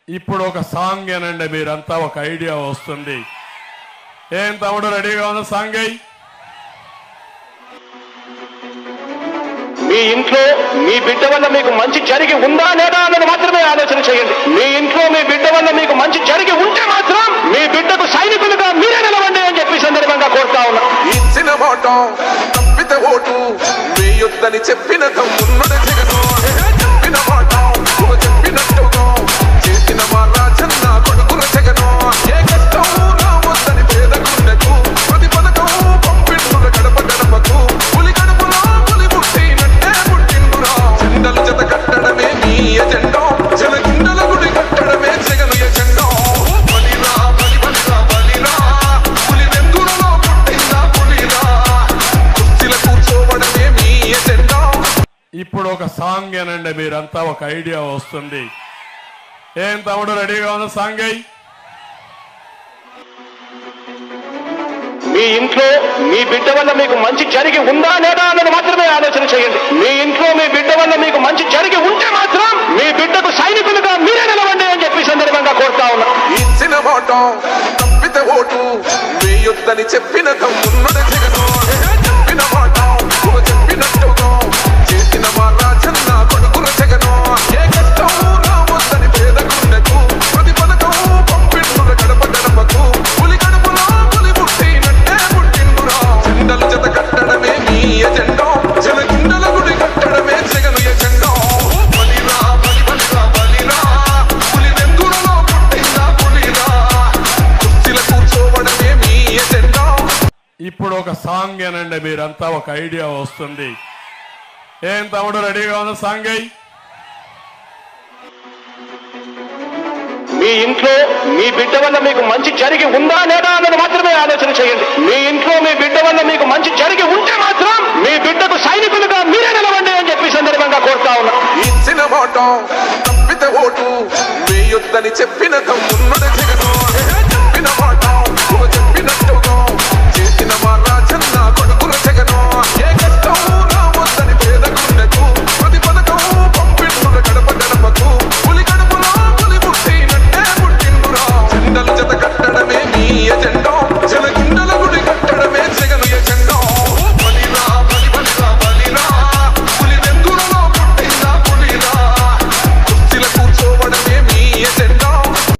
ఇప్పుడు ఒక సాంగ్ ఏనండి, మీరంతా ఒక ఐడియా వస్తుంది. ఏం తమ్ముడు రెడీగా ఉన్న సాంగ్ అయ్యి? మీ ఇంట్లో మీ బిడ్డ వల్ల మీకు మంచి జరిగి ఉందా లేదా అన్నది మాత్రమే ఆలోచన చేయండి. మీ ఇంట్లో మీ బిడ్డ వల్ల మీకు మంచి జరిగి ఉంటే మాత్రం మీ బిడ్డకు సైనికులుగా మీరే నిలవండి అని చెప్పి సందర్భంగా కోరుతా ఉన్నా. ఇచ్చిన మాట తప్పితే ఓటు వేయొద్దని చెప్పిన తమ్ముడు జగను, చెప్పిన మాట చెప్పినట్టుగా చేసిన మా రాజన్న కొడుకుల జగను. ఏ కష్టం రావద్దని పేద గుండెకు ప్రతి పథకం పంపిండుర గడప గడపకు. పులి గడపలో పులి పుట్టినట్టే పుట్టిండురా. జెండలు జత కట్టడమే మీ ఎజెండా, జన గుండెల గుడి కట్టడమే జగను ఎజెండా. బలిరా బలి బలిరా బలిరా, పులి వెందులలో పుట్టిందా పులిరా. కుర్చీల కూర్చోవడమే మీ ఎజెండా. ఇప్పుడు ఒక సాంగ్ ఏనండి, మీరంతా ఒక ఐడియా వస్తుంది. ఏం తమ్ముడు రెడీగా ఉన్న సాంగ్ అయ్యి? మీ ఇంట్లో మీ బిడ్డ వల్ల మీకు మంచి జరిగి ఉందా లేదా అన్నది మాత్రమే ఆలోచన చేయండి. మీ ఇంట్లో మీ బిడ్డ వల్ల మీకు మంచి జరిగి ఉంటే మాత్రం మీ బిడ్డకు సైనికులుగా మీరే నిలవండి అని చెప్పి సందర్భంగా కోరుతా ఉన్నా. ఇచ్చిన మాట తప్పితే ఓటు వేయొద్దని చెప్పిన తమ్ముడు జగను, చెప్పిన మాట చెప్పినట్టుగా చేసిన మా రాజన్న కొడుకుల జగను. ఏ కష్టం రావద్దని పేద గుండెకు ప్రతి పథకం పంపిండుర గడప గడపకు. పులి గడపలో పులి పుట్టినట్టే పుట్టిండురా. జెండలు జత కట్టడమే మీ ఎజెండా, జన గుండెల గుడి కట్టడమే జగను ఎజెండా. బలిరా బలి బలిరా బలిరా, పులి వెందులలో పుట్టిందా పులిరా. కుర్చీల కూర్చోవడమే మీ ఎజెండా. ఇప్పుడు ఒక సాంగ్ ఏనండి, మీరంతా ఒక ఐడియా వస్తుంది. ఏం తమ్ముడు రెడీగా ఉన్న సాంగ్ అయ్యి? మీ ఇంట్లో మీ బిడ్డ వల్ల మీకు మంచి జరిగి ఉందా లేదా అన్నది మాత్రమే ఆలోచన చేయండి. మీ ఇంట్లో మీ బిడ్డ వల్ల మీకు మంచి జరిగి ఉంటే మాత్రం మీ బిడ్డకు సైనికులుగా మీరే నిలవండి అని చెప్పి సందర్భంగా కోరుతా ఉన్నా. ఇచ్చిన మాట తప్పితే ఓటు వేయొద్దని చెప్పి